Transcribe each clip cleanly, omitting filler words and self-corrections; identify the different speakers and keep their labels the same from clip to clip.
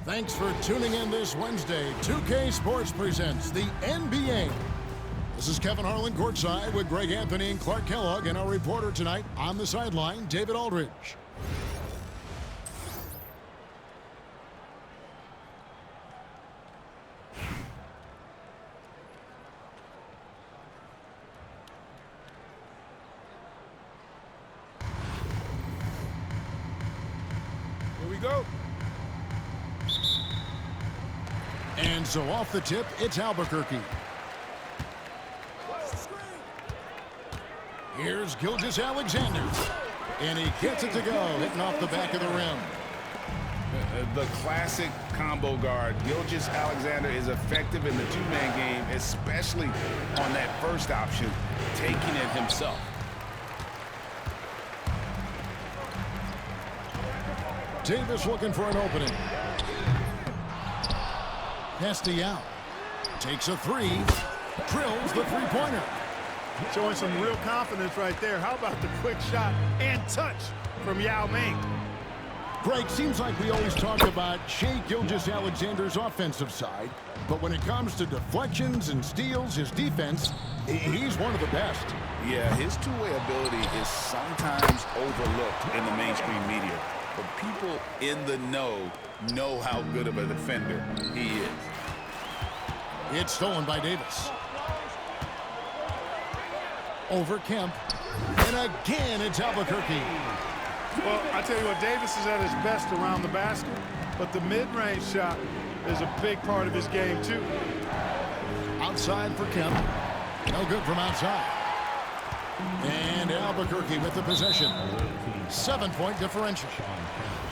Speaker 1: Thanks for tuning in this Wednesday. 2K Sports presents the NBA. This is Kevin Harlan courtside with Greg Anthony and Clark Kellogg, and our reporter tonight on the sideline, David Aldridge.
Speaker 2: Here we go.
Speaker 1: And so off the tip, it's Albuquerque. Here's Gilgeous-Alexander. And he gets it to go, hitting off the back of the rim.
Speaker 2: The classic combo guard. Gilgeous-Alexander is effective in the two-man game, especially on that first option, taking it himself.
Speaker 1: Davis looking for an opening. Castiel takes a three, drills the three-pointer.
Speaker 3: Showing some real confidence right there. How about the quick shot and touch from Yao Ming?
Speaker 1: Greg, seems like we always talk about Shai Gilgeous-Alexander's offensive side, but when it comes to deflections and steals, his defense, he's one of the best.
Speaker 2: Yeah, his two-way ability is sometimes overlooked in the mainstream media, but people in the know how good of a defender he is.
Speaker 1: It's stolen by Davis. Over Kemp. And again, it's Albuquerque.
Speaker 3: Well, I tell you what, Davis is at his best around the basket, but the mid-range shot is a big part of his game, too.
Speaker 1: Outside for Kemp. No good from outside. And Albuquerque with the possession. 7-point differential.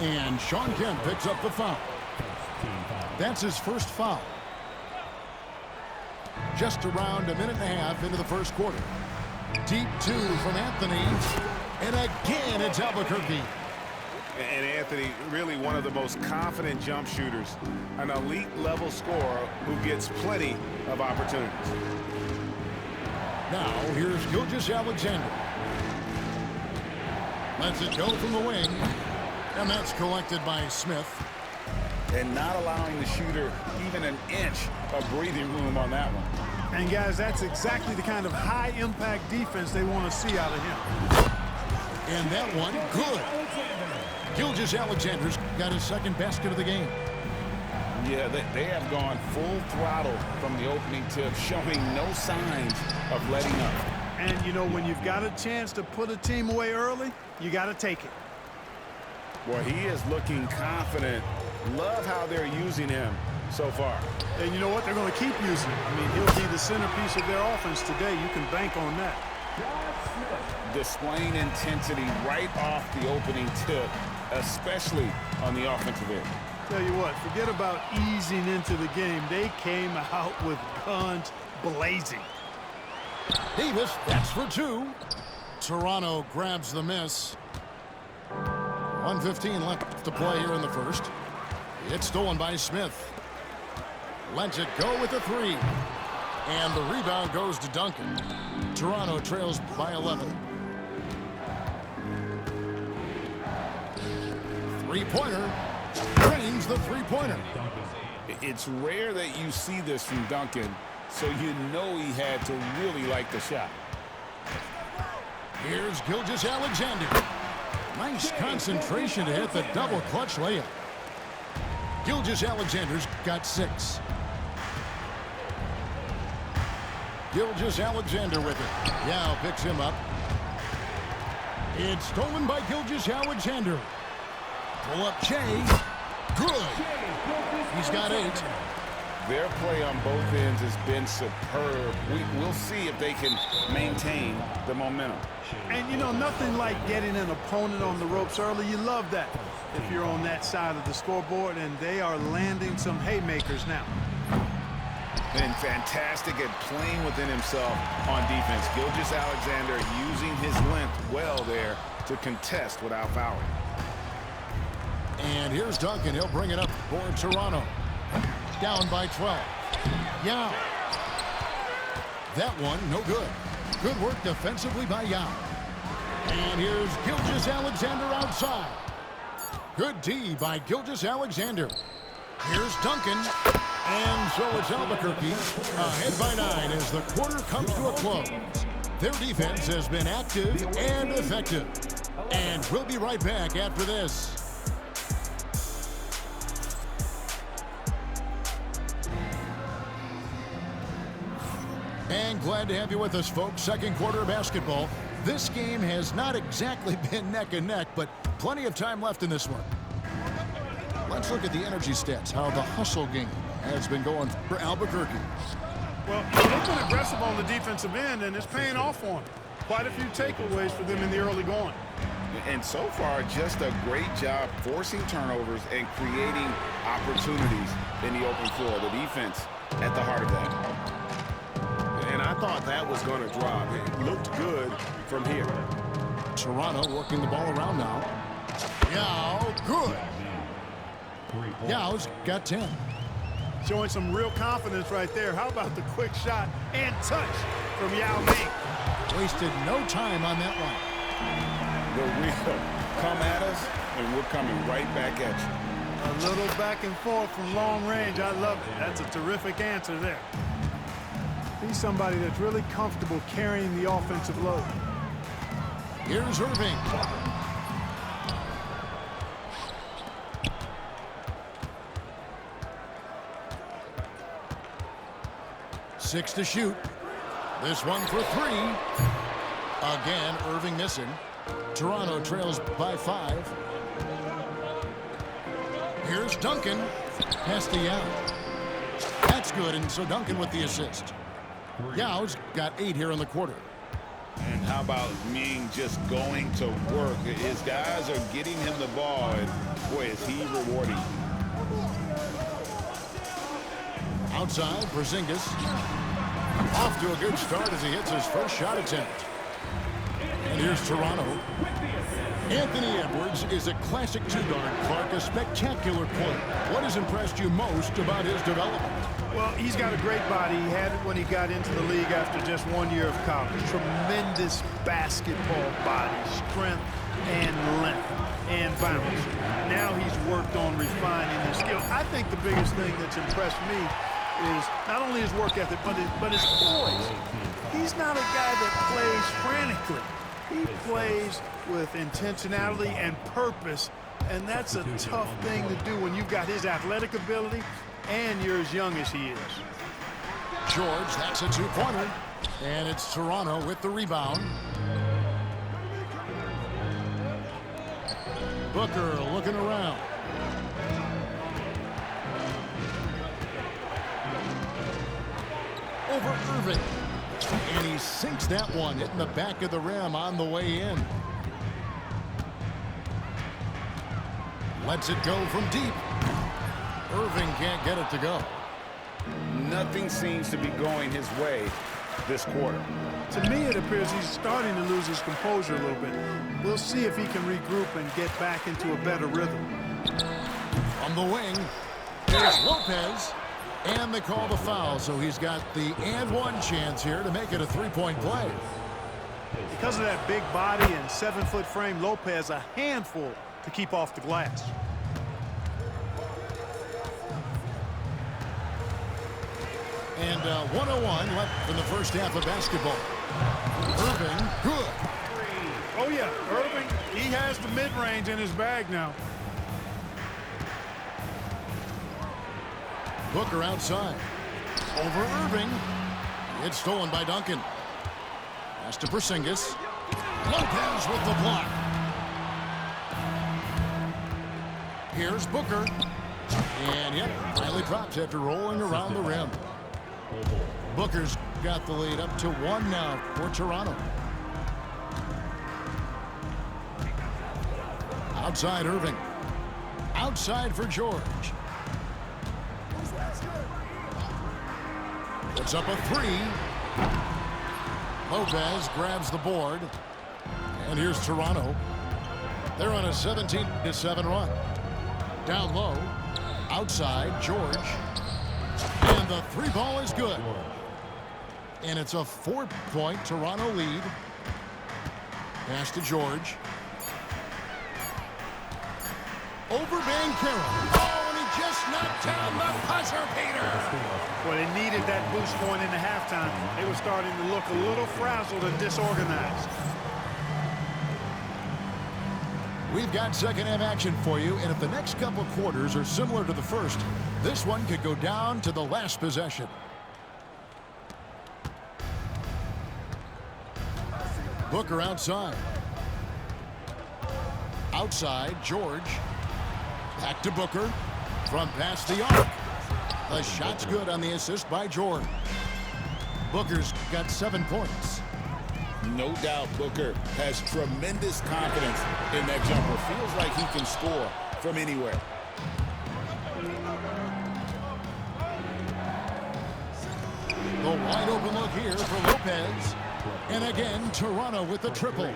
Speaker 1: And Shawn Kemp picks up the foul. That's his first foul. Just around a minute and a half into the first quarter. Deep two from Anthony. And again, it's Albuquerque.
Speaker 2: And Anthony, really one of the most confident jump shooters, an elite-level scorer who gets plenty of opportunities.
Speaker 1: Now, here's Gilgeous-Alexander. Lets it go from the wing. And that's collected by Smith.
Speaker 2: And not allowing the shooter even an inch of breathing room on that one.
Speaker 3: And, guys, that's exactly the kind of high-impact defense they want to see out of him.
Speaker 1: And that one, good. Gilgeous-Alexander's got his second basket of the game.
Speaker 2: Yeah, they have gone full throttle from the opening tip, showing no signs of letting up.
Speaker 3: And, you know, when you've got a chance to put a team away early, you got to take it.
Speaker 2: Well, he is looking confident. Love how they're using him so far.
Speaker 3: And you know what? They're going to keep using him. I mean, he'll be the centerpiece of their offense today. You can bank on that.
Speaker 2: Displaying intensity right off the opening tip, especially on the offensive end.
Speaker 3: Tell you what, forget about easing into the game. They came out with guns blazing.
Speaker 1: Davis, that's for two. Toronto grabs the miss. 1:15 left to play here in the first. It's stolen by Smith. Lets it go with the three. And the rebound goes to Duncan. Toronto trails by 11. Three-pointer. Drains the three-pointer.
Speaker 2: It's rare that you see this from Duncan, so you know he had to really like the shot.
Speaker 1: Here's Gilgeous-Alexander. Nice concentration to hit the double clutch layup. Gilgeous-Alexander's got 6. Gilgeous-Alexander with it. Yao picks him up. It's stolen by Gilgeous-Alexander. Pull up Shea. Good. He's got 8.
Speaker 2: Their play on both ends has been superb. We'll see if they can maintain the momentum.
Speaker 3: And, you know, nothing like getting an opponent on the ropes early. You love that if you're on that side of the scoreboard, and they are landing some haymakers now.
Speaker 2: Been fantastic at playing within himself on defense. Gilgeous-Alexander using his length well there to contest without fouling.
Speaker 1: And here's Duncan. He'll bring it up for Toronto. Down by 12. Yao. That one, no good. Good work defensively by Yao. And here's Gilgeous-Alexander outside. Good D by Gilgeous-Alexander. Here's Duncan. And so it's Albuquerque ahead by 9 as the quarter comes to a close. Their defense has been active and effective. And we'll be right back after this. And glad to have you with us, folks. Second quarter basketball. This game has not exactly been neck and neck, but plenty of time left in this one. Let's look at the energy stats, how the hustle game has been going for Albuquerque.
Speaker 3: Well, they've been aggressive on the defensive end, and it's paying off for them. Quite a few takeaways for them in the early going.
Speaker 2: And so far, just a great job forcing turnovers and creating opportunities in the open floor. The defense at the heart of that.
Speaker 4: And I thought that was going to drop. It looked good from here.
Speaker 1: Toronto working the ball around now. Yao, good. Yao's got 10.
Speaker 3: Showing some real confidence right there. How about the quick shot and touch from Yao Ming?
Speaker 1: Wasted no time on that one.
Speaker 2: The real come at us, and we're coming right back at you.
Speaker 3: A little back and forth from long range. I love it. That's a terrific answer there. He's somebody that's really comfortable carrying the offensive load.
Speaker 1: Here's Irving. Six to shoot. This one for 3. Again, Irving missing. Toronto trails by 5. Here's Duncan. Pass to Yao. That's good, and so Duncan with the assist. Yao's got 8 here in the quarter.
Speaker 2: And how about Ming just going to work? His guys are getting him the ball, and boy, is he rewarding.
Speaker 1: Outside, Porzingis. Off to a good start as he hits his first shot attempt. And here's Toronto. Anthony Edwards is a classic two-guard, Clark, a spectacular player. What has impressed you most about his development?
Speaker 3: Well, he's got a great body. He had it when he got into the league after just 1 year of college. Tremendous basketball body, strength and length and bounce. Now he's worked on refining his skill. I think the biggest thing that's impressed me is not only his work ethic, but his poise. He's not a guy that plays frantically. He plays with intentionality and purpose, and that's a tough thing to do when you've got his athletic ability and you're as young as he is.
Speaker 1: George, that's a two-pointer. And it's Toronto with the rebound. Booker looking around. Over Irving. And he sinks that one, hitting the back of the rim on the way in. Lets it go from deep. Irving can't get it to go.
Speaker 2: Nothing seems to be going his way this quarter.
Speaker 3: To me, it appears he's starting to lose his composure a little bit. We'll see if he can regroup and get back into a better rhythm.
Speaker 1: On the wing, there's Lopez. And they call the foul, so he's got the and one chance here to make it a three-point play.
Speaker 3: Because of that big body and 7-foot frame, Lopez a handful to keep off the glass.
Speaker 1: And 101 left in the first half of basketball. Irving, good.
Speaker 3: Oh, yeah, Irving, he has the mid-range in his bag now.
Speaker 1: Booker outside. Over Irving. It's stolen by Duncan. Pass to Porzingis. Lopez with the block. Here's Booker. And, yep, finally drops after rolling around the rim. Booker's got the lead up to 1 now for Toronto. Outside Irving. Outside for George. Puts up a 3. Lopez grabs the board. And here's Toronto. They're on a 17-7 run. Down low. Outside, George. And the 3 ball is good. And it's a 4-point Toronto lead. Pass to George. Over Banchero. Oh, and he just knocked down the buzzer beater.
Speaker 3: Well, they needed that boost going into halftime. They were starting to look a little frazzled and disorganized.
Speaker 1: We've got second-half action for you, and if the next couple quarters are similar to the first, this one could go down to the last possession. Booker outside. Outside, George. Back to Booker. From past the arc. The shot's good on the assist by George. Booker's got 7 points.
Speaker 2: No doubt Booker has tremendous confidence in that jumper. Feels like he can score from anywhere.
Speaker 1: The wide open look here for Lopez. And again, Toronto with the triple.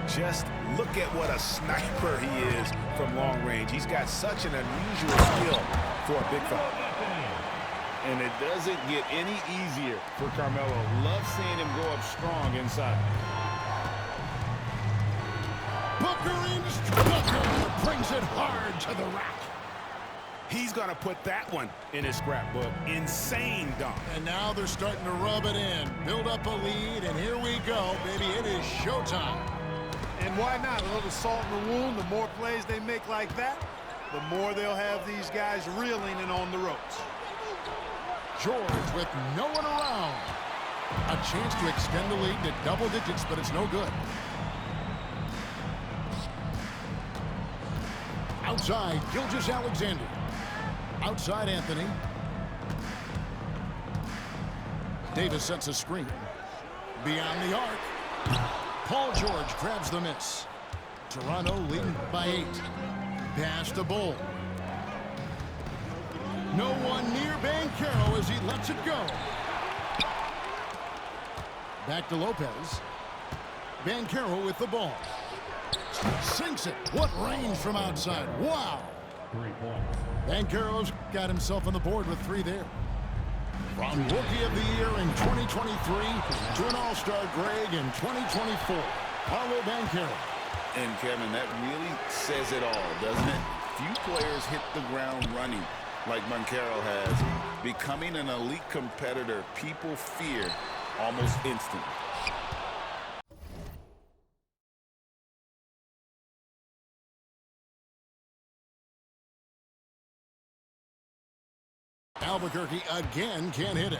Speaker 2: Just look at what a sniper he is from long range. He's got such an unusual skill for a big fella. And it doesn't get any easier for Carmelo. Love seeing him go up strong inside.
Speaker 1: Booker brings it hard to the rack.
Speaker 2: He's going to put that one in his scrapbook. Insane dunk.
Speaker 1: And now they're starting to rub it in. Build up a lead, and here we go, baby. It is showtime.
Speaker 3: And why not? A little salt in the wound. The more plays they make like that, the more they'll have these guys reeling and on the ropes.
Speaker 1: George with no one around. A chance to extend the lead to double digits, but it's no good. Outside, Gilgeous-Alexander. Outside, Anthony. Davis sets a screen. Beyond the arc. Paul George grabs the miss. Toronto leading by 8. Pass to Bull. No one near Banchero as he lets it go. Back to Lopez. Banchero with the ball. Sinks it. What range from outside. Wow. Banchero's got himself on the board with 3 there. From Rookie of the Year in 2023 to an All-Star Greg in 2024. Paolo Banchero.
Speaker 2: And Kevin, that really says it all, doesn't it? Few players hit the ground running like Banchero has. Becoming an elite competitor, people fear almost instantly.
Speaker 1: Albuquerque again can't hit it.